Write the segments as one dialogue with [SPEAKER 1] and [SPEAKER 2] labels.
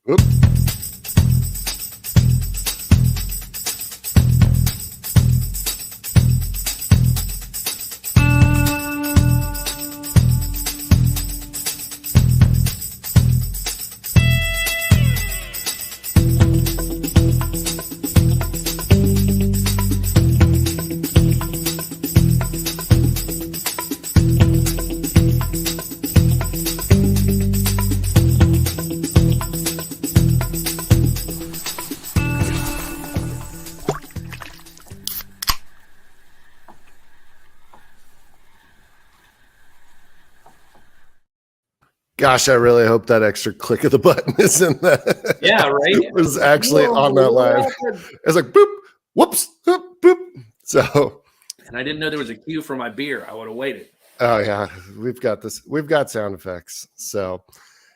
[SPEAKER 1] Whoop. Gosh, I really hope that extra click of the button isn't that.
[SPEAKER 2] Yeah, right.
[SPEAKER 1] It was actually on that live. It's like boop, whoops, boop, boop. So,
[SPEAKER 2] and I didn't know there was a cue for my beer. I would have waited.
[SPEAKER 1] Oh yeah, we've got this. We've got sound effects. So,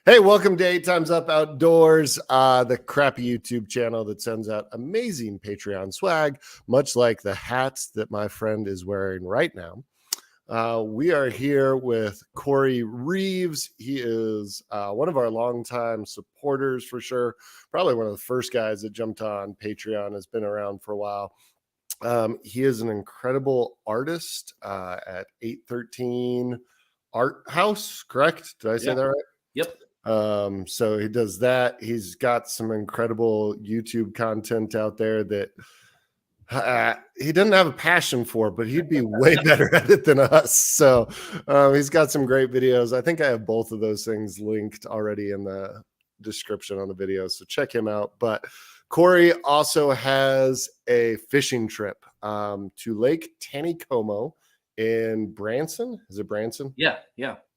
[SPEAKER 1] hey, welcome to 8 Times Up Outdoors, the crappy YouTube channel that sends out amazing Patreon swag, much like the hats that my friend is wearing right now. We are here with Corey Reeves. He is one of our longtime supporters for sure. Probably one of the first guys that jumped on Patreon, has been around for a while. He is an incredible artist at 813 Art House, correct? Did I say that right?
[SPEAKER 2] Yep.
[SPEAKER 1] So he does that. He's got some incredible YouTube content out there that he doesn't have a passion for, but he'd be way better at it than us. So he's got some great videos. I think I have both of those things linked already in the description on the video, so check him out. But Corey also has a fishing trip to Lake Taneycomo in Branson. Is it Branson?
[SPEAKER 2] Yeah.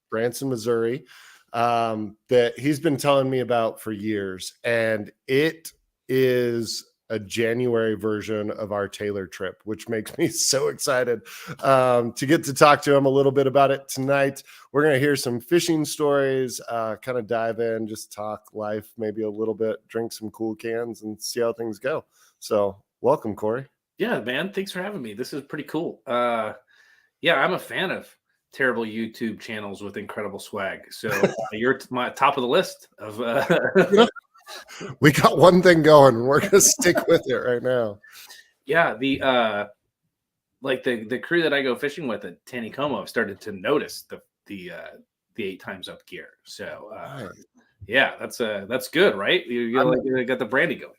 [SPEAKER 1] Branson, Missouri, that he's been telling me about for years. And it is a January version of our Taylor trip, which makes me so excited to get to talk to him a little bit about it tonight. We're going to hear some fishing stories, kind of dive in, just talk life, maybe a little bit, drink some cool cans and see how things go. So welcome, Corey.
[SPEAKER 2] Yeah, man. Thanks for having me. This is pretty cool. Yeah, I'm a fan of terrible YouTube channels with incredible swag. So you're my top of the list of
[SPEAKER 1] we got one thing going. We're gonna stick with it right now.
[SPEAKER 2] Yeah, the crew that I go fishing with at Taneycomo have started to notice the 8 Times Up gear. So yeah, that's good, right? You got the branding going.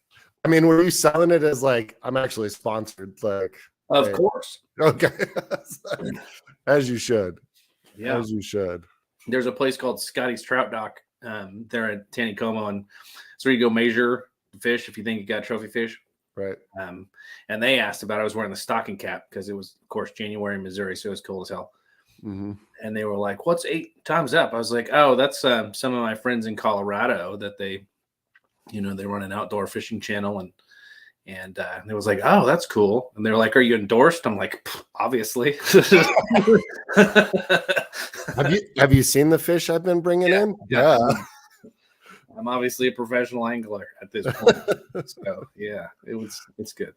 [SPEAKER 1] I mean, were you selling it as like, I'm actually sponsored? Like,
[SPEAKER 2] of course.
[SPEAKER 1] Okay. As you should.
[SPEAKER 2] Yeah,
[SPEAKER 1] as you should.
[SPEAKER 2] There's a place called Scotty's Trout Dock there at Taneycomo, and so you go measure fish if you think you got trophy fish.
[SPEAKER 1] Right.
[SPEAKER 2] And they asked about, I was wearing the stocking cap because it was, of course, January in Missouri, so it was cold as hell.
[SPEAKER 1] Mm-hmm.
[SPEAKER 2] And they were like, "What's 8 Times Up?" I was like, "Oh, that's some of my friends in Colorado that they run an outdoor fishing channel." And it was like, "Oh, that's cool." And they're like, "Are you endorsed?" I'm like, "Obviously."
[SPEAKER 1] Have you seen the fish I've been bringing in?
[SPEAKER 2] Yeah. I'm obviously a professional angler at this point. So yeah, it's good.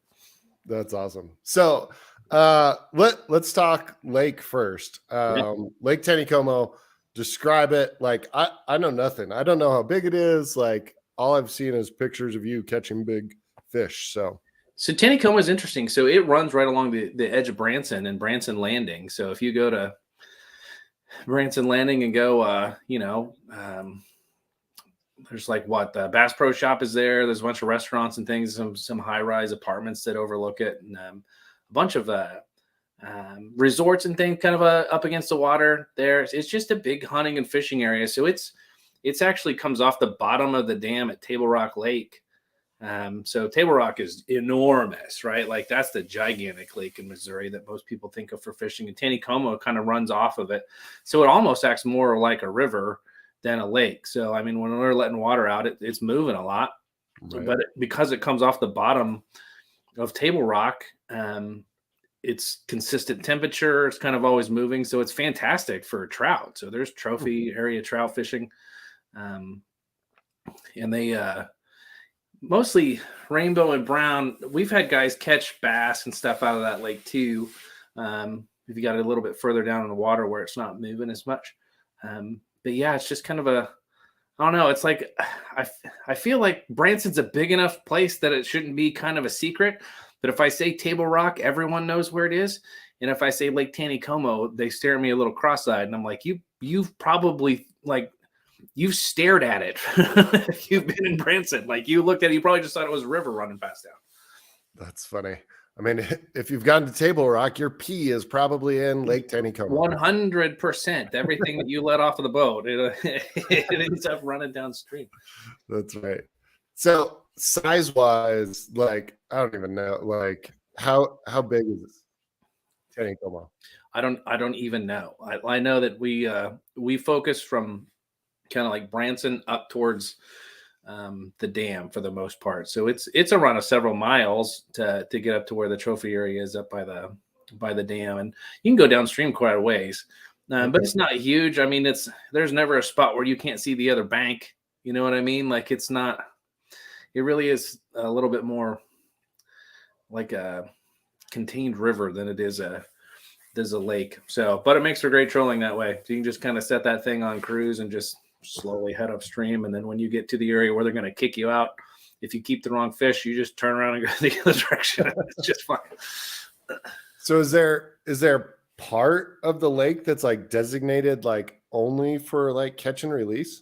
[SPEAKER 1] That's awesome. So let's talk lake first. Lake Taneycomo, describe it. Like I know nothing. I don't know how big it is. Like all I've seen is pictures of you catching big fish. So
[SPEAKER 2] Taneycomo is interesting. So it runs right along the edge of Branson and Branson Landing. So if you go to Branson Landing and go, there's like the Bass Pro Shop is there. There's a bunch of restaurants and things, some high-rise apartments that overlook it, and a bunch of resorts and things kind of up against the water there. It's just a big hunting and fishing area. So it's actually comes off the bottom of the dam at Table Rock Lake. So Table Rock is enormous, right? Like that's the gigantic lake in Missouri that most people think of for fishing. And Taneycomo kind of runs off of it. So it almost acts more like a river than a lake. So, I mean, when we're letting water out, it's moving a lot, right. But because it comes off the bottom of Table Rock, it's consistent temperature. It's kind of always moving. So it's fantastic for trout. So there's trophy area trout fishing. And they, mostly rainbow and brown. We've had guys catch bass and stuff out of that lake too. If you got a little bit further down in the water where it's not moving as much. But yeah, it's just kind of I don't know. It's like I feel like Branson's a big enough place that it shouldn't be kind of a secret. But if I say Table Rock, everyone knows where it is. And if I say Lake Taneycomo, they stare at me a little cross-eyed, and I'm like, you've probably like you've stared at it. You've been in Branson, like you looked at it, you probably just thought it was a river running past down.
[SPEAKER 1] That's funny. I mean, if you've gone to Table Rock, your pee is probably in Lake Taneycomo.
[SPEAKER 2] 100%. Everything that you let off of the boat, it ends up running downstream.
[SPEAKER 1] That's right. So size-wise, like I don't even know, like how big is Taneycomo?
[SPEAKER 2] I don't even know. I know that we focus from kind of like Branson up towards the dam for the most part. So it's a run of several miles to get up to where the trophy area is up by the dam, and you can go downstream quite a ways, but it's not huge. I mean, there's never a spot where you can't see the other bank. You know what I mean? Like it's not. It really is a little bit more like a contained river than it is a lake. So, but it makes for great trolling that way. So you can just kind of set that thing on cruise and just slowly head upstream. And then when you get to the area where they're going to kick you out, if you keep the wrong fish, you just turn around and go the other direction. It's just fine.
[SPEAKER 1] So is there part of the lake that's like designated like only for like catch and release?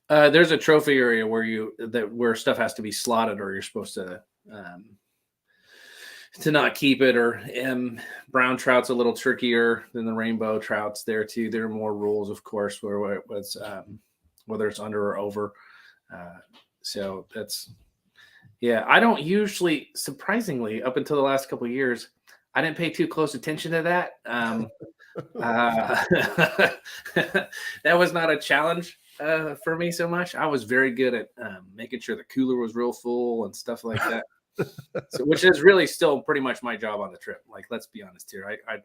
[SPEAKER 2] There's a trophy area where stuff has to be slotted, or you're supposed to not keep it. Or brown trout's a little trickier than the rainbow trouts there too. There are more rules, of course, whether it's under or over. So that's I don't usually, surprisingly, up until the last couple of years, I didn't pay too close attention to that. That was not a challenge for me so much. I was very good at making sure the cooler was real full and stuff like that. So, which is really still pretty much my job on the trip. Like, let's be honest here. I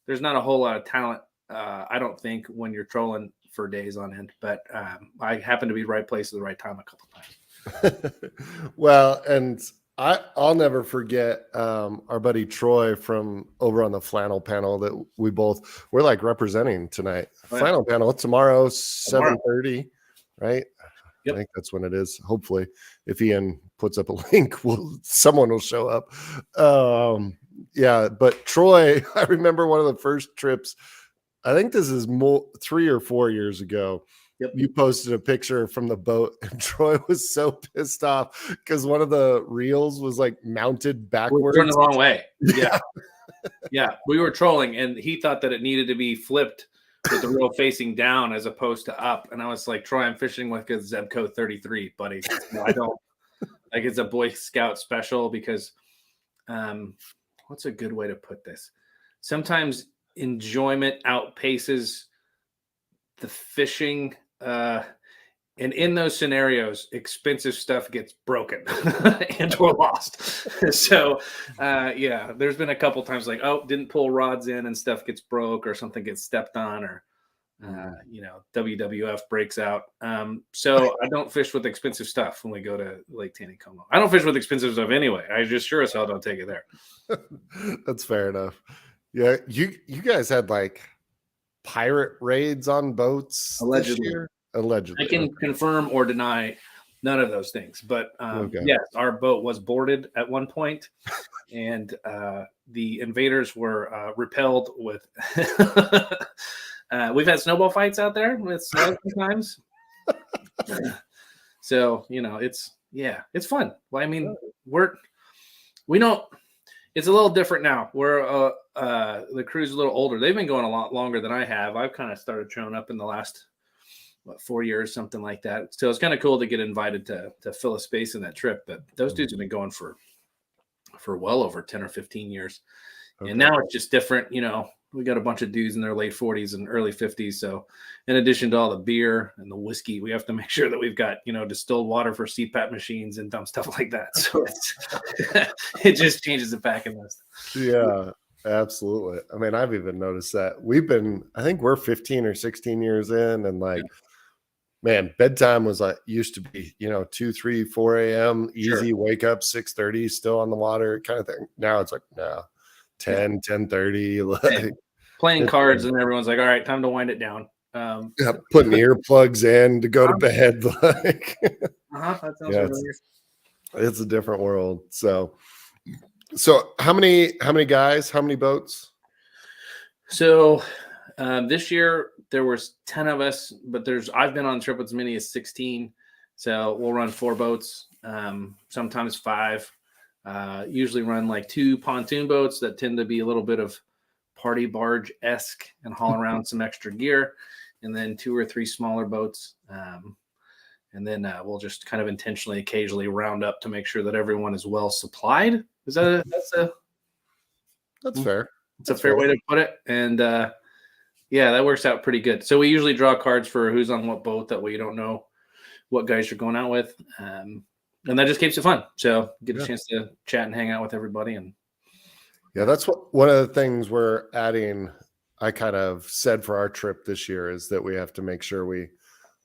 [SPEAKER 2] there's not a whole lot of talent, I don't think, when you're trolling for days on end. But I happen to be right place at the right time a couple times.
[SPEAKER 1] Well, and I'll never forget our buddy Troy from over on the flannel panel that we're like representing tonight.
[SPEAKER 2] Oh, yeah.
[SPEAKER 1] Flannel panel tomorrow, 7:30, right?
[SPEAKER 2] Yep.
[SPEAKER 1] I think that's when it is. Hopefully, if Ian puts up a link, someone will show up. Yeah, but Troy, I remember one of the first trips. I think this is 3 or 4 years ago.
[SPEAKER 2] Yep.
[SPEAKER 1] You posted a picture from the boat, and Troy was so pissed off because one of the reels was like mounted backwards.
[SPEAKER 2] Turned the wrong way. Yeah. Yeah. We were trolling, and he thought that it needed to be flipped with the reel facing down as opposed to up. And I was like, Troy, I'm fishing with a Zebco 33, buddy. I don't like, it's a Boy Scout special because what's a good way to put this? Sometimes enjoyment outpaces the fishing. And in those scenarios, expensive stuff gets broken and or lost. So, there's been a couple times like, didn't pull rods in and stuff gets broke, or something gets stepped on, or, WWF breaks out. So I don't fish with expensive stuff when we go to Lake Taneycomo. I don't fish with expensive stuff anyway. I just sure as hell don't take it there.
[SPEAKER 1] That's fair enough. Yeah. You guys had like pirate raids on boats
[SPEAKER 2] Allegedly.
[SPEAKER 1] this year? Allegedly.
[SPEAKER 2] I can confirm or deny none of those things, but yes, our boat was boarded at one point, and the invaders were repelled with. We've had snowball fights out there with snow sometimes, so it's fun. Well, I mean, we don't. It's a little different now. We're the crew's a little older. They've been going a lot longer than I have. I've kind of started showing up in the last 4 years, something like that. So it's kind of cool to get invited to fill a space in that trip. But those dudes have been going for well over 10 or 15 years. Okay. And now it's just different. We got a bunch of dudes in their late 40s and early 50s. So in addition to all the beer and the whiskey, we have to make sure that we've got, distilled water for CPAP machines and dumb stuff like that. So it just changes the packing list.
[SPEAKER 1] Yeah, absolutely. I mean, I've even noticed that I think we're 15 or 16 years in, and like, man, bedtime was like used to be, 2, 3, 4 a.m. easy, sure. Wake up 6:30, still on the water kind of thing. Now it's like, no, 10, 10:30. Like,
[SPEAKER 2] playing cards, and everyone's like, all right, time to wind it down.
[SPEAKER 1] Yeah, putting earplugs in to go to bed. Like,
[SPEAKER 2] that sounds
[SPEAKER 1] yeah,
[SPEAKER 2] familiar.
[SPEAKER 1] it's a different world. So how many guys? How many boats?
[SPEAKER 2] So this year there was 10 of us, but I've been on a trip with as many as 16. So we'll run 4 boats, sometimes 5. Usually run like 2 pontoon boats that tend to be a little bit of party barge-esque and haul around some extra gear, and then 2 or 3 smaller boats. And then we'll just kind of intentionally occasionally round up to make sure that everyone is well supplied. That's
[SPEAKER 1] fair.
[SPEAKER 2] It's a fair way to put it. And yeah, that works out pretty good. So we usually draw cards for who's on what boat. That way you don't know what guys you're going out with. And that just keeps it fun. So get a chance to chat and hang out with everybody. And
[SPEAKER 1] yeah, that's one of the things we're adding. I kind of said for our trip this year is that we have to make sure we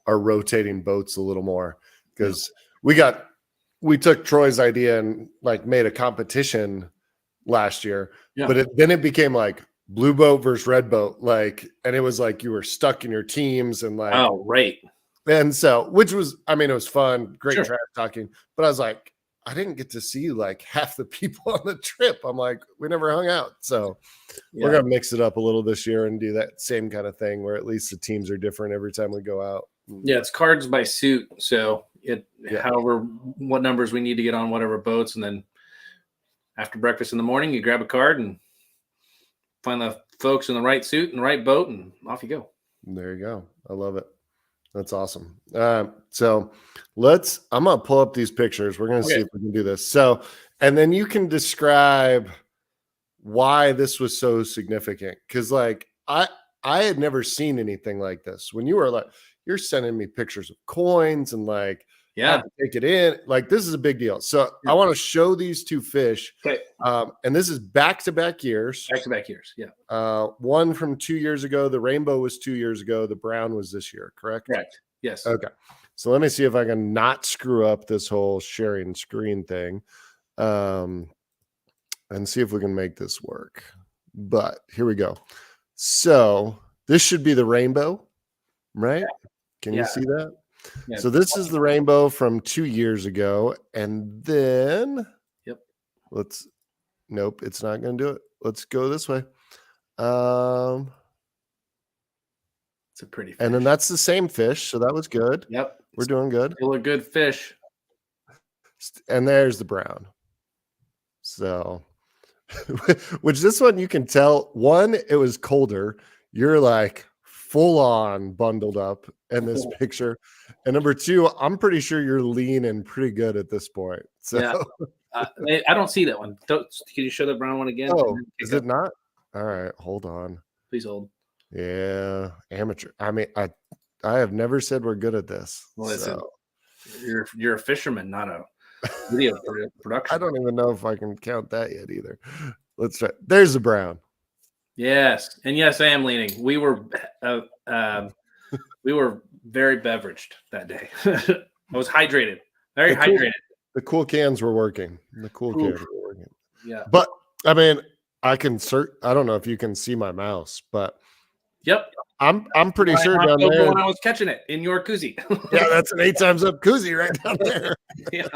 [SPEAKER 1] are rotating boats a little more, because we took Troy's idea and like made a competition last year, but then it became like blue boat versus red boat, like, and it was like you were stuck in your teams and like,
[SPEAKER 2] oh, right.
[SPEAKER 1] And so, which was, I mean, it was fun, great trash talking, but I was like, I didn't get to see like half the people on the trip. I'm like, we never hung out. So we're going to mix it up a little this year and do that same kind of thing where at least the teams are different every time we go out.
[SPEAKER 2] Yeah, it's cards by suit. So however, what numbers we need to get on whatever boats. And then after breakfast in the morning, you grab a card and find the folks in the right suit and the right boat, and off you go.
[SPEAKER 1] There you go. I love it. That's awesome. So I'm going to pull up these pictures. We're going to see if we can do this. So, and then you can describe why this was so significant. Cause like, I had never seen anything like this. When you were like, you're sending me pictures of coins and like, had to take it in. Like, this is a big deal. So I want to show these 2 fish.
[SPEAKER 2] Okay.
[SPEAKER 1] And this is back-to-back years.
[SPEAKER 2] Back-to-back years. Yeah.
[SPEAKER 1] One from 2 years ago. The rainbow was 2 years ago. The brown was this year. Correct?
[SPEAKER 2] Correct. Yes.
[SPEAKER 1] Okay. So let me see if I can not screw up this whole sharing screen thing. And see if we can make this work. But here we go. So this should be the rainbow, right? Can you see that? Yeah. So this is the rainbow from 2 years ago. And then nope, it's not going to do it. Let's go this way. It's
[SPEAKER 2] a pretty fish.
[SPEAKER 1] And then that's the same fish. So that was good.
[SPEAKER 2] Yep.
[SPEAKER 1] We're doing good.
[SPEAKER 2] Still a good fish.
[SPEAKER 1] And there's the brown. So, which this one you can tell, one, it was colder. You're like full on bundled up in this picture. And number 2, I'm pretty sure you're lean and pretty good at this point. So
[SPEAKER 2] I don't see that one. Can you show the brown one again?
[SPEAKER 1] Oh, is it not? All right, hold on.
[SPEAKER 2] Please hold.
[SPEAKER 1] Yeah, amateur. I mean, I have never said we're good at this.
[SPEAKER 2] Well, so. You're a fisherman, not a video production.
[SPEAKER 1] I don't even know if I can count that yet either. Let's try. There's the brown.
[SPEAKER 2] Yes, and yes, I am leaning. We were very beveraged that day. I was hydrated, very hydrated.
[SPEAKER 1] The cool cans were working. Cans were working.
[SPEAKER 2] Yeah,
[SPEAKER 1] but I mean, I don't know if you can see my mouse, but I'm pretty sure down there
[SPEAKER 2] when I was catching it in your koozie.
[SPEAKER 1] Yeah, that's an 8 times up koozie right down there.
[SPEAKER 2] Yeah.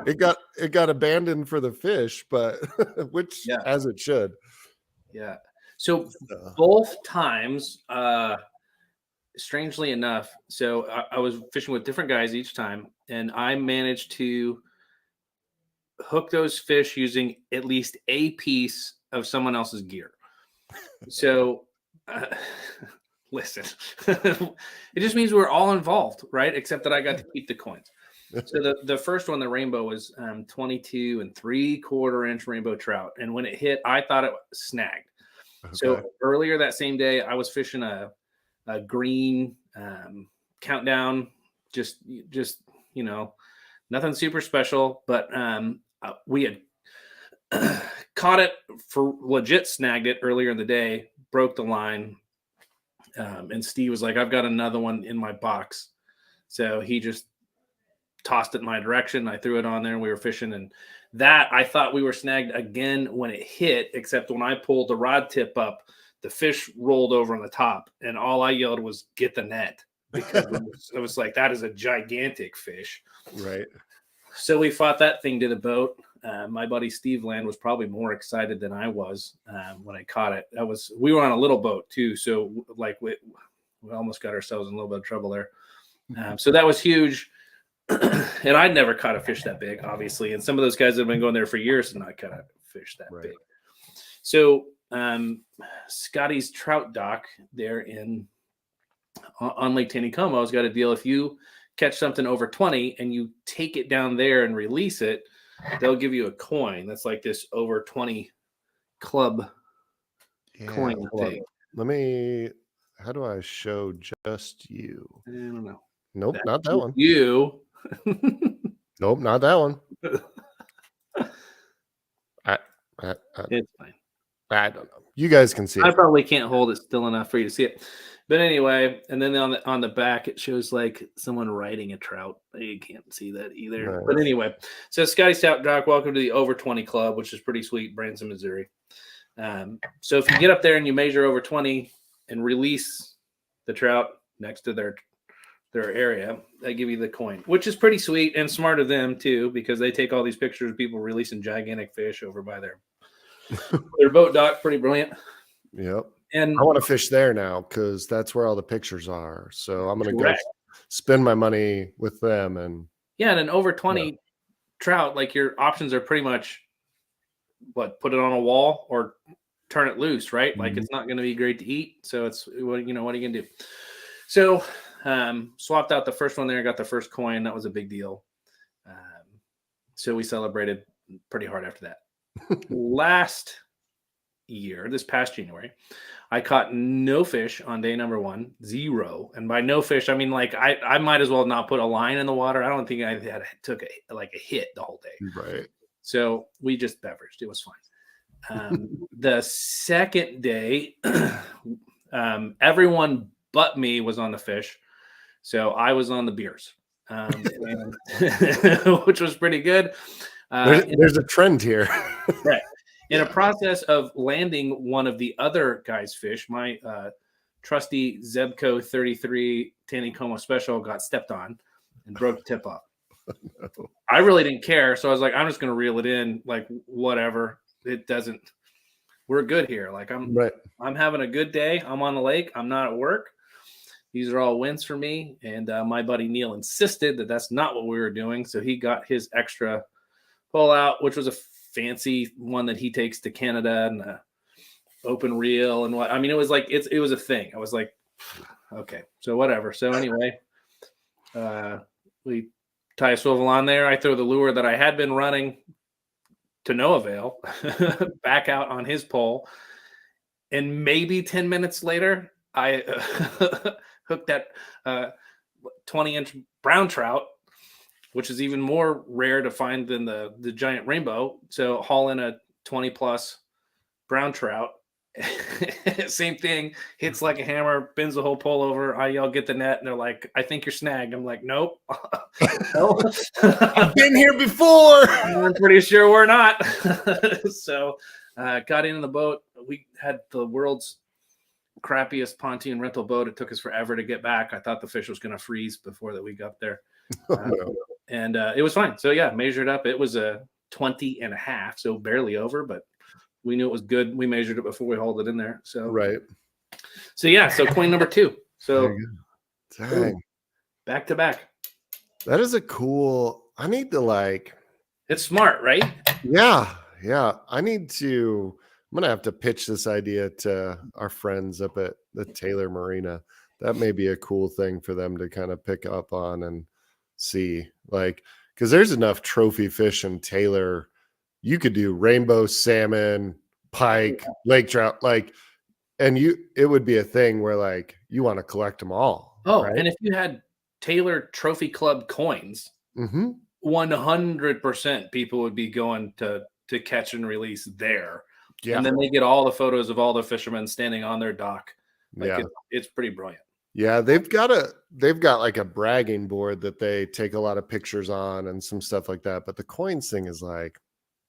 [SPEAKER 1] It got abandoned for the fish, but which as it should.
[SPEAKER 2] Yeah. So both times, strangely enough, so I was fishing with different guys each time, and I managed to hook those fish using at least a piece of someone else's gear. So listen, it just means we're all involved, right? Except that I got to keep the coins. So the first one, the rainbow, was 22 3/4 inch rainbow trout. And when it hit, I thought it snagged. Okay. So earlier that same day, I was fishing a green countdown, just nothing super special, but we had caught it for legit, snagged it earlier in the day, broke the line. And Steve was like, I've got another one in my box. So he just tossed it in my direction. I threw it on there and we were fishing. And that, I thought we were snagged again when it hit, except when I pulled the rod tip up, the fish rolled over on the top, and all I yelled was, "Get the net." Because it was like, that is a gigantic fish.
[SPEAKER 1] Right.
[SPEAKER 2] So we fought that thing to the boat. My buddy Steve Land was probably more excited than I was when I caught it. We were on a little boat too, so like we almost got ourselves in a little bit of trouble there. So that was huge. And I'd never caught a fish that big, obviously. And some of those guys have been going there for years and not caught a fish that big. So Scotty's trout dock there on Lake Taneycomo has got a deal. If you catch something over 20 and you take it down there and release it, they'll give you a coin. That's like this over 20 club coin thing.
[SPEAKER 1] How do I show just you?
[SPEAKER 2] I don't know.
[SPEAKER 1] Nope, not that one.
[SPEAKER 2] You.
[SPEAKER 1] Nope, not that one.
[SPEAKER 2] It's fine.
[SPEAKER 1] I don't know. You guys can see it.
[SPEAKER 2] I probably can't hold it still enough for you to see it. But anyway, and then on the back, it shows like someone riding a trout. You can't see that either. Nice. But anyway, so Scotty's Trout Dock, welcome to the Over 20 Club, which is pretty sweet, Branson, Missouri. So if you get up there and you measure over 20 and release the trout next to their area, they give you the coin, which is pretty sweet and smart of them too, because they take all these pictures of people releasing gigantic fish over by their boat dock. Pretty brilliant.
[SPEAKER 1] Yep. And I want to fish there now because that's where all the pictures are. So I'm going to go spend my money with them. And
[SPEAKER 2] and an over 20 trout, like your options are pretty much put it on a wall or turn it loose, right? Mm-hmm. Like it's not going to be great to eat. So it's, what are you going to do? So swapped out the first one there, got the first coin. That was a big deal. So we celebrated pretty hard after that. This past January, I caught no fish on day number 1, 0. And by no fish, I mean, like I might as well not put a line in the water. I don't think I took a hit the whole day.
[SPEAKER 1] Right.
[SPEAKER 2] So we just beveraged. It was fine. The second day, everyone but me was on the fish. So I was on the beers, which was pretty good.
[SPEAKER 1] There's a trend here.
[SPEAKER 2] Right. In a process of landing one of the other guys' fish, my trusty Zebco 33 Taneycomo Special got stepped on and broke the tip off. No. I really didn't care. So I was like, I'm just going to reel it in, like, whatever. We're good here. Like, I'm having a good day. I'm on the lake. I'm not at work. These are all wins for me. And my buddy Neil insisted that that's not what we were doing. So he got his extra pull out, which was a fancy one that he takes to Canada, and open reel and what. I mean, it was like it was a thing. I was like, okay, so whatever. So anyway, we tie a swivel on there. I throw the lure that I had been running to no avail back out on his pole, and maybe 10 minutes later, I hooked that 20-inch brown trout, which is even more rare to find than the giant rainbow. So haul in a 20-plus brown trout. Same thing, hits like a hammer, bends the whole pole over. I yell, "Get the net," and they're like, "I think you're snagged." I'm like, "Nope." No.
[SPEAKER 1] I've been here before.
[SPEAKER 2] I'm pretty sure we're not. So got in the boat. We had the world's crappiest pontoon rental boat. It took us forever to get back. I thought the fish was going to freeze before that we got there. And it was fine. So yeah, measured up. It was a 20 and a half, so barely over, but we knew it was good. We measured it before we hauled it in there. So So yeah, so coin number 2. So
[SPEAKER 1] dang.
[SPEAKER 2] Back to back.
[SPEAKER 1] That is a cool. I need to
[SPEAKER 2] it's smart, right?
[SPEAKER 1] Yeah. I'm gonna have to pitch this idea to our friends up at the Taylor Marina. That may be a cool thing for them to kind of pick up on and see, because there's enough trophy fish in Taylor. You could do rainbow salmon, pike, lake trout, and it would be a thing where you want to collect them all.
[SPEAKER 2] Oh, right? And if you had Taylor Trophy Club coins, 100% people would be going to catch and release there. Yeah. And then they get all the photos of all the fishermen standing on their dock. It's pretty brilliant.
[SPEAKER 1] Yeah, they've got a bragging board that they take a lot of pictures on and some stuff like that. But the coins thing is I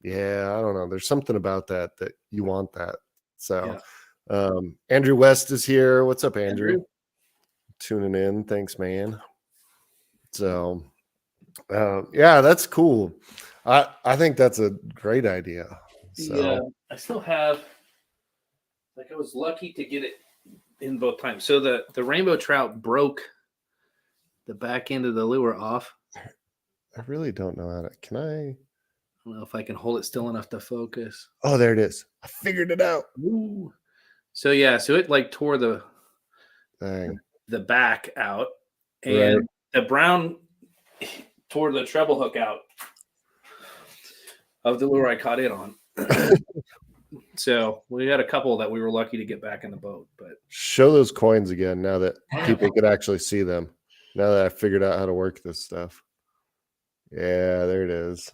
[SPEAKER 1] don't know. There's something about that you want that. So Andrew West is here. What's up, Andrew?
[SPEAKER 2] Andrew?
[SPEAKER 1] Tuning in. Thanks, man. So, yeah, that's cool. I think that's a great idea. So,
[SPEAKER 2] Yeah, I still have. Like I was lucky to get it in both times. So the rainbow trout broke the back end of the lure off.
[SPEAKER 1] I really don't know how to. Can I?
[SPEAKER 2] I don't know if I can hold it still enough to focus.
[SPEAKER 1] Oh, there it is. I figured it out.
[SPEAKER 2] Ooh. So yeah, so it like tore the
[SPEAKER 1] Dang.
[SPEAKER 2] back out, and the brown tore the treble hook out of the lure I caught it on. So we had a couple that we were lucky to get back in the boat. But
[SPEAKER 1] show those coins again now that people could actually see them. Now that I figured out how to work this stuff. Yeah, there it is.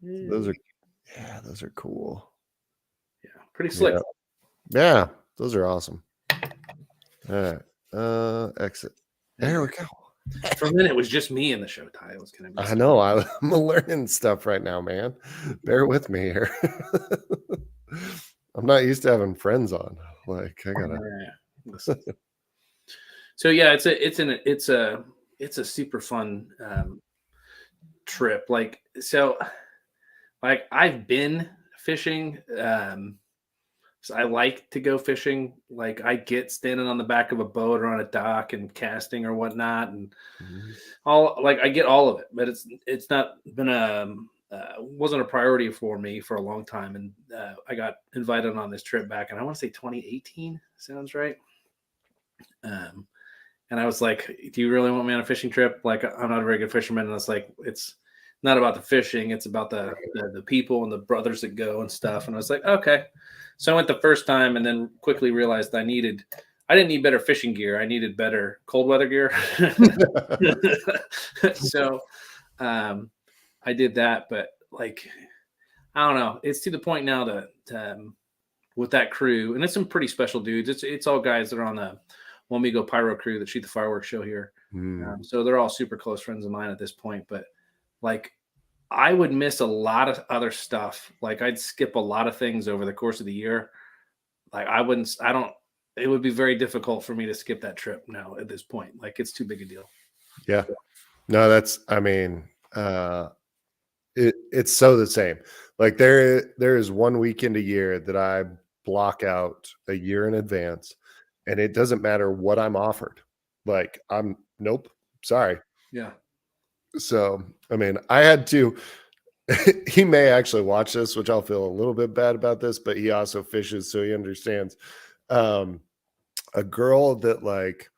[SPEAKER 1] Those are cool.
[SPEAKER 2] Yeah, pretty slick.
[SPEAKER 1] Yeah, those are awesome. All right. Exit. There we go.
[SPEAKER 2] For a minute, it was just me in the show, Ty. It was gonna be
[SPEAKER 1] I know. I'm learning stuff right now, man. Bear with me here. I'm not used to having friends on. Like I gotta.
[SPEAKER 2] So yeah, it's a super fun trip. Like so, like I've been fishing. So I like to go fishing. Like I get standing on the back of a boat or on a dock and casting or whatnot, and I get all of it. But it's not been wasn't a priority for me for a long time. And I got invited on this trip back, and I want to say 2018 sounds right. And I was like, "Do you really want me on a fishing trip? Like I'm not a very good fisherman." And it's like it's not about the fishing; it's about the people and the brothers that go and stuff. And I was like, "Okay." So I went the first time, and then quickly realized I didn't need better fishing gear. I needed better cold weather gear. So I did that, but like I don't know. It's to the point now that with that crew, and it's some pretty special dudes. It's all guys that are on the Wamigo Pyro crew that shoot the fireworks show here. So they're all super close friends of mine at this point. But like I would miss a lot of other stuff. Like I'd skip a lot of things over the course of the year. Like it would be very difficult for me to skip that trip now at this point. Like it's too big a deal.
[SPEAKER 1] Yeah. No, it's so the same. Like there is one weekend a year that I block out a year in advance, and it doesn't matter what I'm offered. Like nope, sorry.
[SPEAKER 2] Yeah.
[SPEAKER 1] So I mean, I had to. He may actually watch this, which I'll feel a little bit bad about this, but he also fishes, so he understands. A girl that like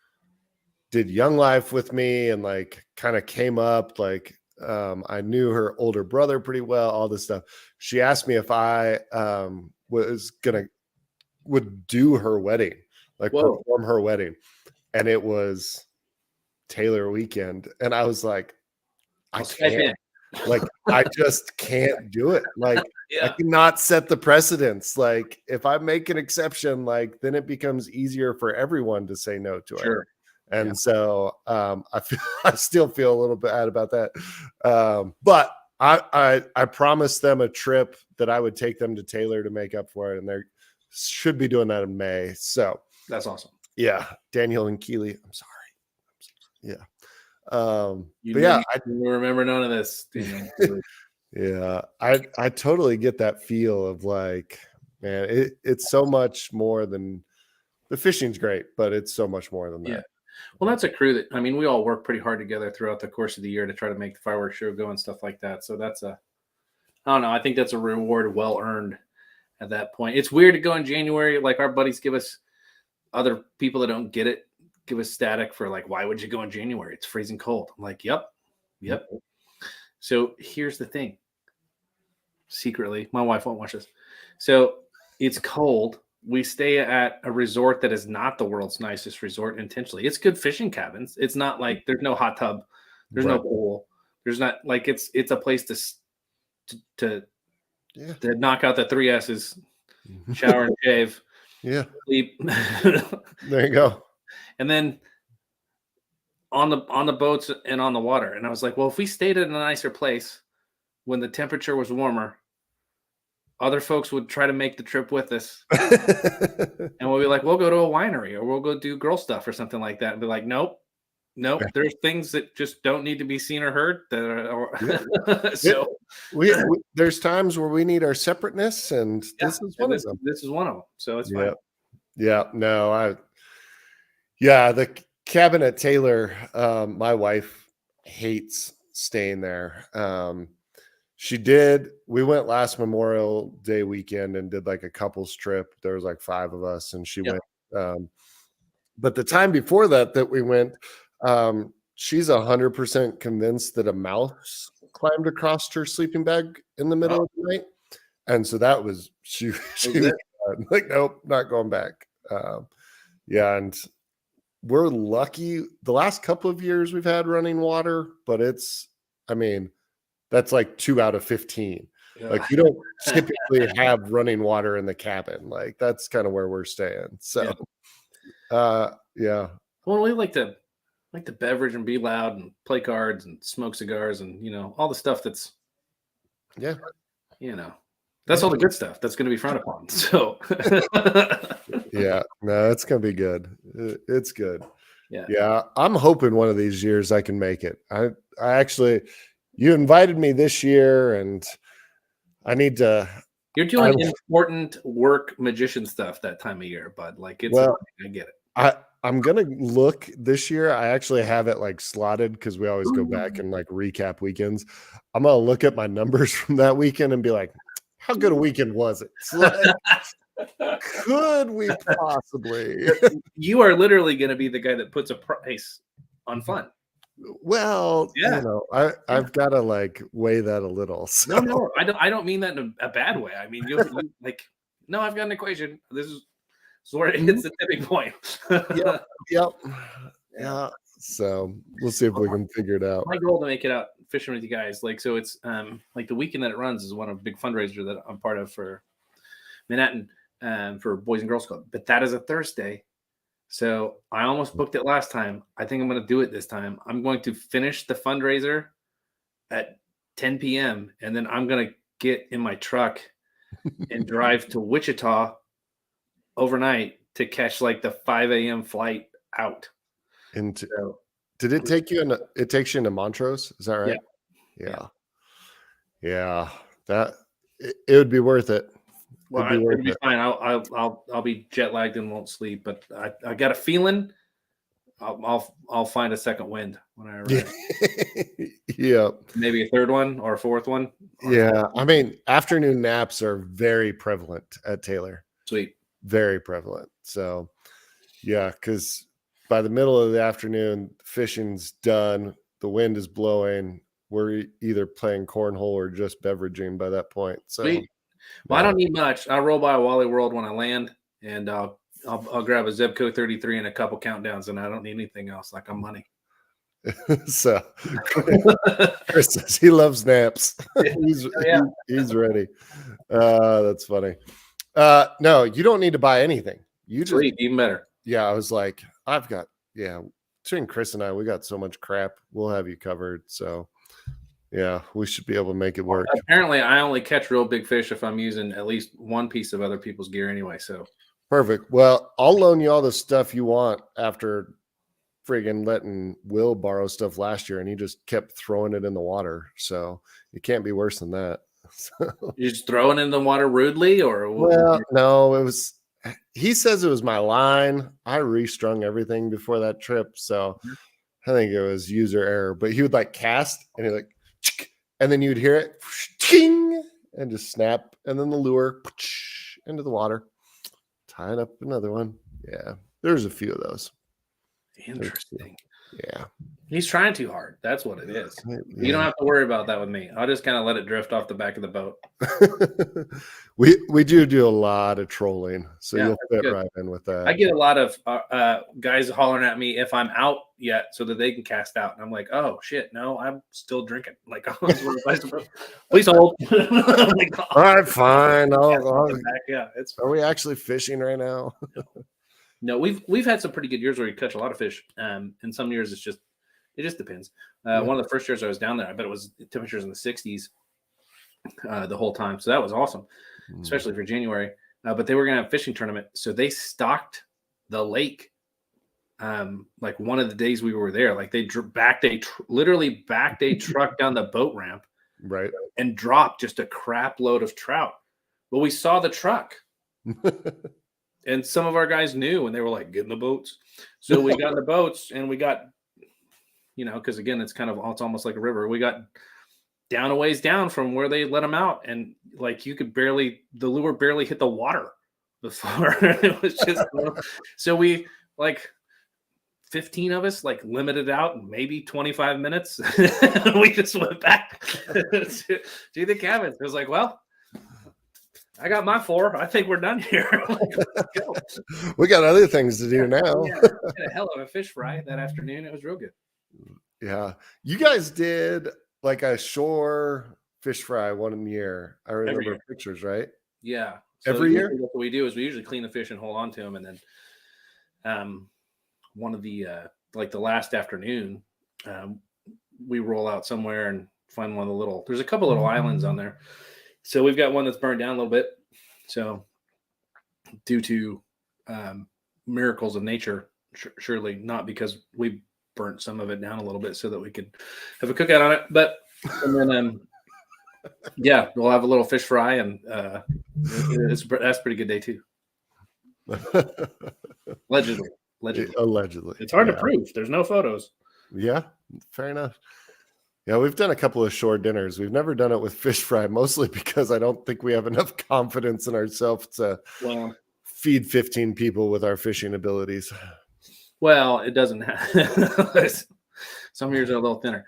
[SPEAKER 1] did Young Life with me and like kind of came up like I knew her older brother pretty well, all this stuff. She asked me if I would do her wedding, like perform her wedding. And it was Taylor weekend. And I was like, I can't. Like, I just can't do it. Like, I cannot set the precedence. Like, if I make an exception, like, then it becomes easier for everyone to say no to it. And so I still feel a little bad about that. But I promised them a trip that I would take them to Taylor to make up for it. And they should be doing that in May. So
[SPEAKER 2] that's awesome.
[SPEAKER 1] Yeah. Daniel and Keely. I'm sorry. Yeah.
[SPEAKER 2] I remember none of this.
[SPEAKER 1] Yeah, I totally get that feel of like, man, it's so much more than the fishing's great, but it's so much more than that.
[SPEAKER 2] Yeah. Well, that's a crew that we all work pretty hard together throughout the course of the year to try to make the fireworks show go and stuff like that. So I don't know. I think that's a reward well earned at that point. It's weird to go in January. Like our buddies give us, other people that don't get it, give us static for like, why would you go in January? It's freezing cold. I'm like, yep. So here's the thing. Secretly, my wife won't watch this. So it's cold. We stay at a resort that is not the world's nicest resort intentionally. It's good fishing cabins. It's not like there's no hot tub. There's no pool. There's not like it's a place to knock out the 3 S's, shower and shave.
[SPEAKER 1] Yeah.
[SPEAKER 2] Sleep.
[SPEAKER 1] There you go.
[SPEAKER 2] And then on the boats and on the water. And I was like, well, if we stayed in a nicer place when the temperature was warmer, other folks would try to make the trip with us, and we'll be like, we'll go to a winery or we'll go do girl stuff or something like that, and be like, nope. Nope, there's things that just don't need to be seen or heard that are so
[SPEAKER 1] there's times where we need our separateness, and this is one of them.
[SPEAKER 2] This is one of them. So it's fine.
[SPEAKER 1] Yeah, no, the cabin at Taylor, my wife hates staying there. We went last Memorial Day weekend and did like a couples trip. There was like 5 of us, and she went. But the time before that we went, she's 100% convinced that a mouse climbed across her sleeping bag in the middle of the night. And so that was, she was like, nope, not going back. And we're lucky. The last couple of years we've had running water, but that's like 2 out of 15. Like, you don't typically have running water in the cabin. Like, that's kind of where we're staying. So,
[SPEAKER 2] Well, we like to beverage and be loud and play cards and smoke cigars and all the stuff that's that's all the good stuff that's going to be frowned upon. So
[SPEAKER 1] no, it's going to be good. It's good. Yeah. I'm hoping one of these years I can make it. I actually, you invited me this year, and I need to.
[SPEAKER 2] You're doing important work magician stuff that time of year, bud. Like, I get it.
[SPEAKER 1] I'm gonna look this year. I actually have it like slotted because we always go back and like recap weekends. I'm gonna look at my numbers from that weekend and be like, how good a weekend was it? Like, could we possibly?
[SPEAKER 2] You are literally gonna be the guy that puts a price on fun.
[SPEAKER 1] Well, I've got to like weigh that a little. So.
[SPEAKER 2] No, I don't mean that in a bad way. I mean, you like, no, I've got an equation. This is where it hits the tipping point.
[SPEAKER 1] Yep. Yeah. So we'll see if we can figure it out.
[SPEAKER 2] My goal to make it out fishing with you guys, like, so it's like the weekend that it runs is one of a big fundraiser that I'm part of for Manhattan for Boys and Girls Club. But that is a Thursday. So I almost booked it last time. I think I'm going to do it this time. I'm going to finish the fundraiser at 10 p.m. and then I'm going to get in my truck and drive to Wichita overnight to catch like the 5 a.m. flight out.
[SPEAKER 1] Did it take you it takes you into Montrose? Is that right? Yeah. That it would be worth it.
[SPEAKER 2] Well, it'll be fine. I'll be jet lagged and won't sleep, but I got a feeling I'll find a second wind when I arrive.
[SPEAKER 1] Yeah,
[SPEAKER 2] maybe a third one or a fourth one.
[SPEAKER 1] Yeah, I mean, afternoon naps are very prevalent at Taylor.
[SPEAKER 2] Sweet,
[SPEAKER 1] very prevalent. So, yeah, because by the middle of the afternoon, fishing's done. The wind is blowing. We're either playing cornhole or just beveraging by that point. So.
[SPEAKER 2] Sweet. Well, I don't need much. I'll roll by Wally World when I land, and I'll grab a Zebco 33 and a couple countdowns, and I don't need anything else. Like, I'm money.
[SPEAKER 1] So Chris says he loves naps. He's ready. That's funny. No, you don't need to buy anything. You just
[SPEAKER 2] even better.
[SPEAKER 1] Yeah, I was like, between Chris and I, we got so much crap. We'll have you covered. So. Yeah, we should be able to make it work.
[SPEAKER 2] Apparently, I only catch real big fish if I'm using at least one piece of other people's gear anyway. So
[SPEAKER 1] perfect. Well, I'll loan you all the stuff you want after friggin' letting Will borrow stuff last year, and he just kept throwing it in the water. So it can't be worse than that.
[SPEAKER 2] You're just throwing it in the water rudely, or
[SPEAKER 1] well, no, it was. He says it was my line. I restrung everything before that trip, so I think it was user error. But he would like cast, and he like. And then you'd hear it and just snap, and then the lure into the water, tying up another one. Yeah, there's a few of those.
[SPEAKER 2] Interesting.
[SPEAKER 1] Yeah,
[SPEAKER 2] he's trying too hard. That's what it is. Yeah. You don't have to worry about that with me. I'll just kind of let it drift off the back of the boat.
[SPEAKER 1] we do a lot of trolling, so you'll fit right in with that.
[SPEAKER 2] I get a lot of guys hollering at me if I'm out yet, so that they can cast out, and I'm like, oh shit, no, I'm still drinking. Like, please hold. Like,
[SPEAKER 1] all right, fine.
[SPEAKER 2] It's.
[SPEAKER 1] Are we actually fishing right now?
[SPEAKER 2] No, we've had some pretty good years where we catch a lot of fish. And some years it just depends. One of the first years I was down there, I bet it was temperatures in the 60s the whole time. So that was awesome. especially for January. But they were going to have a fishing tournament, so they stocked the lake. Like one of the days we were there, like they literally backed a truck down the boat ramp,
[SPEAKER 1] right,
[SPEAKER 2] and dropped just a crap load of trout. But we saw the truck, and some of our guys knew, and they were like, "Get in the boats." So we got in the boats, and we got, because again, it's almost like a river. We got down a ways down from where they let them out, and like the lure barely hit the water before it was just. So we 15 of us limited out maybe 25 minutes. We just went back to the cabins. It was like, well, I got my 4. I think we're done here. Let's go.
[SPEAKER 1] We got other things to do now.
[SPEAKER 2] Yeah, we had a hell of a fish fry that afternoon. It was real good.
[SPEAKER 1] Yeah. You guys did like a shore fish fry one year. I remember pictures, right?
[SPEAKER 2] Yeah.
[SPEAKER 1] So every year?
[SPEAKER 2] What we do is we usually clean the fish and hold on to them. And then one of the the last afternoon, we roll out somewhere and find one of the there's a couple little islands on there. So we've got one that's burned down a little bit. So due to miracles of nature, surely not because we burnt some of it down a little bit so that we could have a cookout on it. But and then yeah, we'll have a little fish fry, and that's a pretty good day too. Allegedly. It's hard to prove. There's no photos.
[SPEAKER 1] Yeah, fair enough. Yeah, we've done a couple of shore dinners. We've never done it with fish fry, mostly because I don't think we have enough confidence in ourselves to feed 15 people with our fishing abilities.
[SPEAKER 2] Well, it doesn't have. Some years are a little thinner.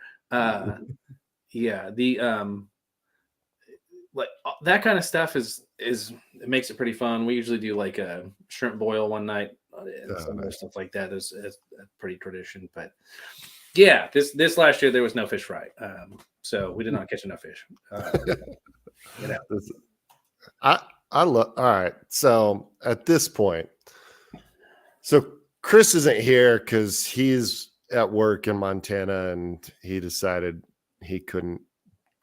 [SPEAKER 2] Yeah, the that kind of stuff is it makes it pretty fun. We usually do like a shrimp boil one night and some other stuff like that. Is a pretty tradition. But yeah, this last year there was no fish fry, so we did not catch enough fish.
[SPEAKER 1] I love. All right, so at this point, so Chris isn't here because he's at work in Montana and he decided he couldn't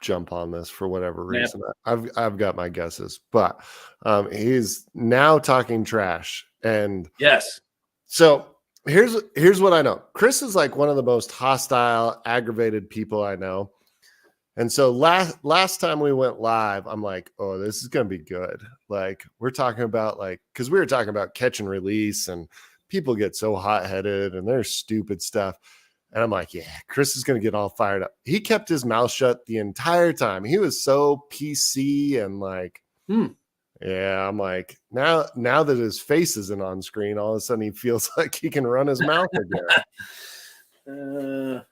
[SPEAKER 1] jump on this for whatever reason. Yep. I've got my guesses, but he's now talking trash. And
[SPEAKER 2] yes,
[SPEAKER 1] so here's what I know. Chris is like one of the most hostile, aggravated people I know. And so last time we went live, I'm like, oh, this is gonna be good. Like we're talking about because we were talking about catch and release, and people get so hot-headed and there's stupid stuff. And I'm like, yeah, Chris is going to get all fired up. He kept his mouth shut the entire time. He was so PC and yeah, I'm like, now that his face isn't on screen, all of a sudden he feels like he can run his mouth again.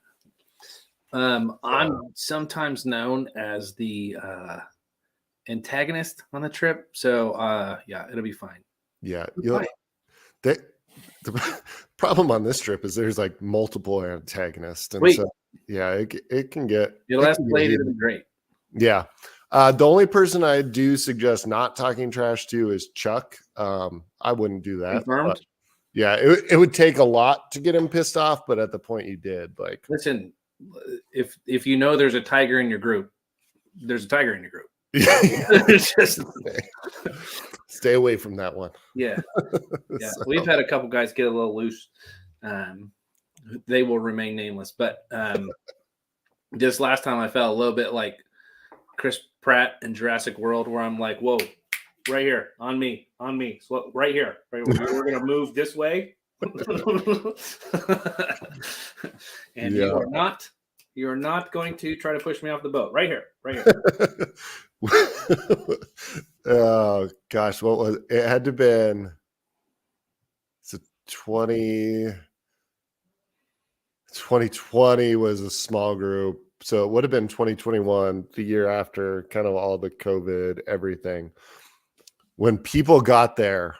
[SPEAKER 2] I'm sometimes known as the antagonist on the trip. So yeah, it'll be fine.
[SPEAKER 1] Yeah. The problem on this trip is there's like multiple antagonists, and so yeah, it can get.
[SPEAKER 2] Your last play did great.
[SPEAKER 1] Yeah, the only person I do suggest not talking trash to is Chuck. I wouldn't do that.
[SPEAKER 2] Confirmed.
[SPEAKER 1] Yeah, it would take a lot to get him pissed off, but at the point you did,
[SPEAKER 2] listen, if you know there's a tiger in your group, there's a tiger in your group.
[SPEAKER 1] Just stay away from that one.
[SPEAKER 2] Yeah. So. We've had a couple guys get a little loose. They will remain nameless, but just last time I felt a little bit like Chris Pratt in Jurassic World, where I'm like, whoa, right here, on me, so right here, we're gonna move this way. And you're not going to try to push me off the boat. Right here.
[SPEAKER 1] Oh gosh, what was it? Had to been 2020 was a small group, so it would have been 2021, the year after kind of all the COVID everything. When people got there,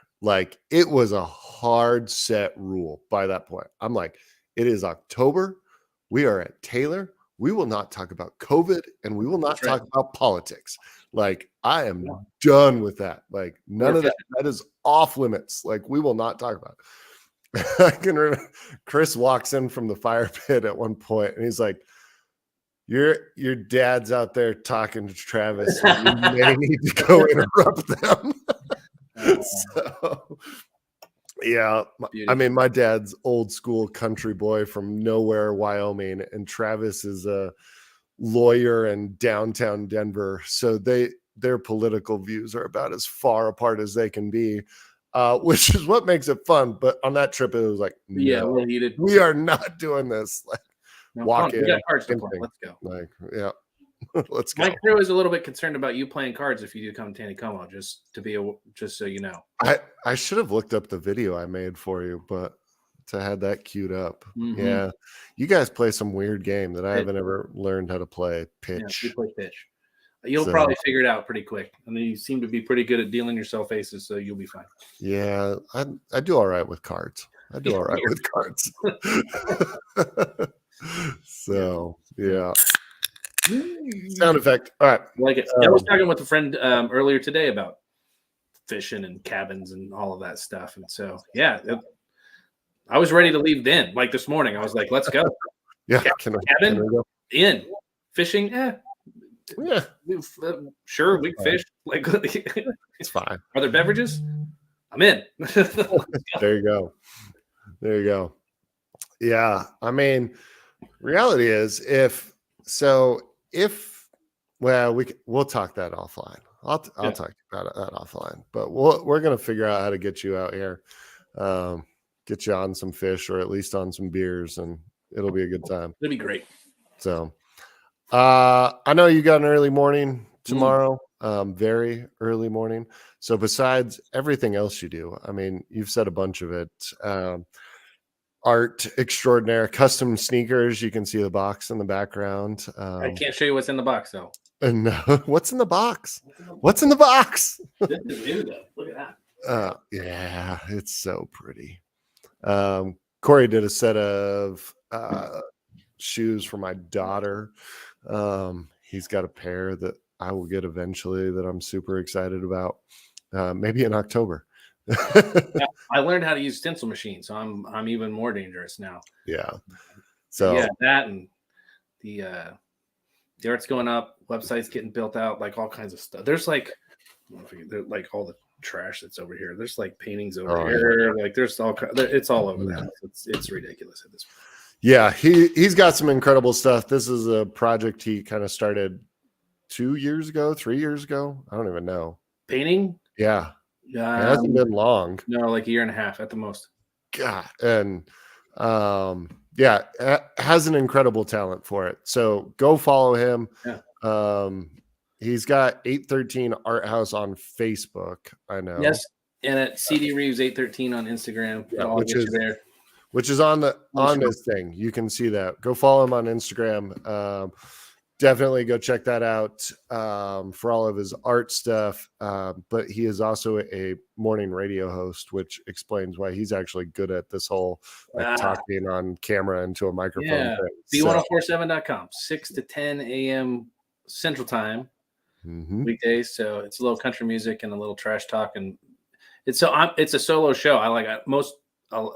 [SPEAKER 1] it was a hard set rule by that point. I'm like, it is October. We are at Taylor. We will not talk about COVID and we will not talk about politics. I am done with that. None of that. That is off limits. We will not talk about it. I can remember Chris walks in from the fire pit at one point and he's like, Your dad's out there talking to Travis. So you may need to go interrupt them. So, yeah, I mean, my dad's old school country boy from nowhere, Wyoming, and Travis is a lawyer in downtown Denver. So their political views are about as far apart as they can be, which is what makes it fun. But on that trip, it was like, no, we are not doing this. Like, walk in. We got
[SPEAKER 2] cards to play. Let's go.
[SPEAKER 1] Like, yeah. Let's go.
[SPEAKER 2] My crew is a little bit concerned about you playing cards if you do come to Taneycomo, just so you know.
[SPEAKER 1] I should have looked up the video I made for you, but to have that queued up.
[SPEAKER 2] Mm-hmm.
[SPEAKER 1] Yeah. You guys play some weird game that I haven't ever learned how to play. Pitch.
[SPEAKER 2] Yeah, you play pitch. You'll probably figure it out pretty quick. And then you seem to be pretty good at dealing yourself aces, so you'll be fine.
[SPEAKER 1] Yeah, I do all right with cards. I do all right with cards. So yeah. Sound effect. All right.
[SPEAKER 2] Like it. I was talking with a friend earlier today about fishing and cabins and all of that stuff. And so, yeah, I was ready to leave then. Like this morning, I was like, let's go.
[SPEAKER 1] Yeah.
[SPEAKER 2] Cabin go? In. Fishing, yeah. Sure, we can fish. Like,
[SPEAKER 1] it's fine.
[SPEAKER 2] Are there beverages? I'm in.
[SPEAKER 1] There you go. There you go. Yeah. I mean, reality is we'll talk that offline. I'll talk about that offline, but we're going to figure out how to get you out here, get you on some fish or at least on some beers, and it'll be a good time.
[SPEAKER 2] It'll be great.
[SPEAKER 1] So, I know you got an early morning tomorrow, very early morning. So besides everything else you do, I mean, you've said a bunch of it, art extraordinaire, custom sneakers. You can see the box in the background.
[SPEAKER 2] I can't show you what's in the box though.
[SPEAKER 1] No, what's in the box? What's in the box?
[SPEAKER 2] This is new though. Look at that.
[SPEAKER 1] Yeah, it's so pretty. Corey did a set of shoes for my daughter. He's got a pair that I will get eventually that I'm super excited about. Maybe in October.
[SPEAKER 2] I learned how to use stencil machine, so I'm even more dangerous now.
[SPEAKER 1] Yeah. So
[SPEAKER 2] yeah, that and the art's going up, website's getting built out, like all kinds of stuff. There's like all the trash that's over here. There's like paintings over here. Yeah. Like there's it's all over the house. It's ridiculous at this point.
[SPEAKER 1] Yeah, he's got some incredible stuff. This is a project he kind of started 2 years ago, 3 years ago. I don't even know.
[SPEAKER 2] Painting?
[SPEAKER 1] Yeah. It hasn't been long.
[SPEAKER 2] No, like a year and a half at the most.
[SPEAKER 1] God. And has an incredible talent for it. So go follow him. Yeah. He's got 813 Art House on Facebook. I know.
[SPEAKER 2] Yes. And at CD Reeves 813 on Instagram.
[SPEAKER 1] Yeah, which is on this thing. You can see that. Go follow him on Instagram. Definitely go check that out for all of his art stuff. But he is also a morning radio host, which explains why he's actually good at this whole talking on camera into a microphone.
[SPEAKER 2] Yeah, B1047.com, 6 to 10 a.m. Central Time, weekdays. So it's a little country music and a little trash talk, and it's a solo show. I like most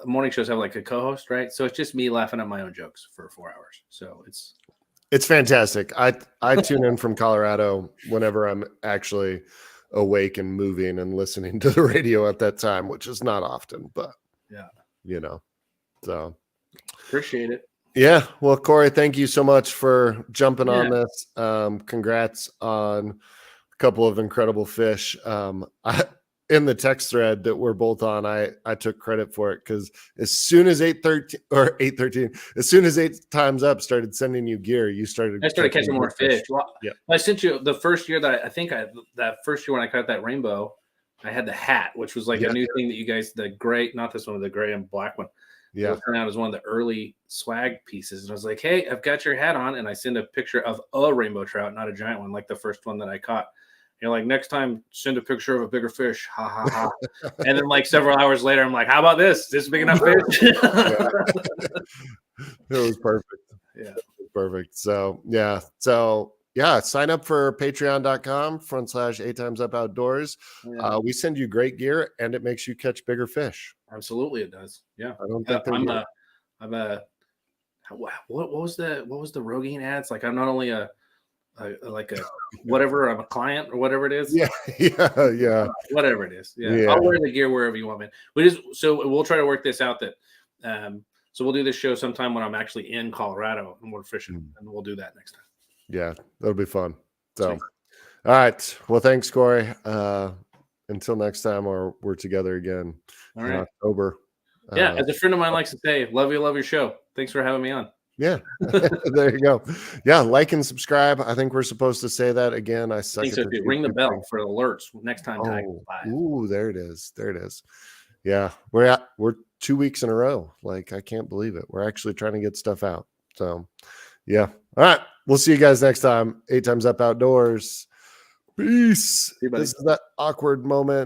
[SPEAKER 2] morning shows have like a co-host, right? So it's just me laughing at my own jokes for 4 hours. So
[SPEAKER 1] it's fantastic. I tune in from Colorado whenever I'm actually awake and moving and listening to the radio at that time, which is not often, but so
[SPEAKER 2] appreciate it.
[SPEAKER 1] Yeah. Well, Corey, thank you so much for jumping on this. Congrats on a couple of incredible fish. In the text thread that we're both on, I took credit for it because as soon as 813, as soon as 8 times up started sending you gear, I started
[SPEAKER 2] catching more fish. Well, yeah. I sent you the first year that that first year when I caught that rainbow, I had the hat, which was like a new thing that you guys, the gray, not this one, the gray and black one. Yeah. It turned out as one of the early swag pieces. And I was like, hey, I've got your hat on. And I send a picture of a rainbow trout, not a giant one, like the first one that I caught. You're like, next time, send a picture of a bigger fish. Ha, ha, ha. And then like several hours later, I'm like, how about this? Is this big enough fish?
[SPEAKER 1] It was perfect.
[SPEAKER 2] Yeah.
[SPEAKER 1] Perfect. So, sign up for patreon.com/8 times up outdoors. Yeah. We send you great gear and it makes you catch bigger fish.
[SPEAKER 2] Absolutely. It does. Yeah.
[SPEAKER 1] I don't think
[SPEAKER 2] what was the Rogaine ads? Like, I'm not only a like a whatever, I'm a client or whatever it is.
[SPEAKER 1] Yeah, yeah.
[SPEAKER 2] Whatever it is. Yeah.
[SPEAKER 1] Yeah.
[SPEAKER 2] I'll wear the gear wherever you want me. So we'll try to work this out that so we'll do this show sometime when I'm actually in Colorado and we're fishing, and we'll do that next time.
[SPEAKER 1] Yeah, that'll be fun. So,
[SPEAKER 2] Sweet.
[SPEAKER 1] all right. Well, thanks, Corey. Until next time, or we're together again
[SPEAKER 2] All
[SPEAKER 1] in
[SPEAKER 2] right.
[SPEAKER 1] October.
[SPEAKER 2] Yeah, as a friend of mine likes to say, love your show. Thanks for having me on.
[SPEAKER 1] Yeah, there you go. Yeah, like and subscribe. I think we're supposed to say that again. I suck
[SPEAKER 2] Think
[SPEAKER 1] at
[SPEAKER 2] so
[SPEAKER 1] the
[SPEAKER 2] too. Ring the
[SPEAKER 1] YouTube
[SPEAKER 2] bell
[SPEAKER 1] thing.
[SPEAKER 2] for alerts next time. Tag
[SPEAKER 1] Oh,
[SPEAKER 2] live.
[SPEAKER 1] ooh, there it is. There it is. Yeah, we're 2 weeks in a row. Like, I can't believe it. We're actually trying to get stuff out. So, yeah. All right. We'll see you guys next time. 8 Times Up Outdoors. Peace.
[SPEAKER 2] See you, buddy.
[SPEAKER 1] This is that awkward moment.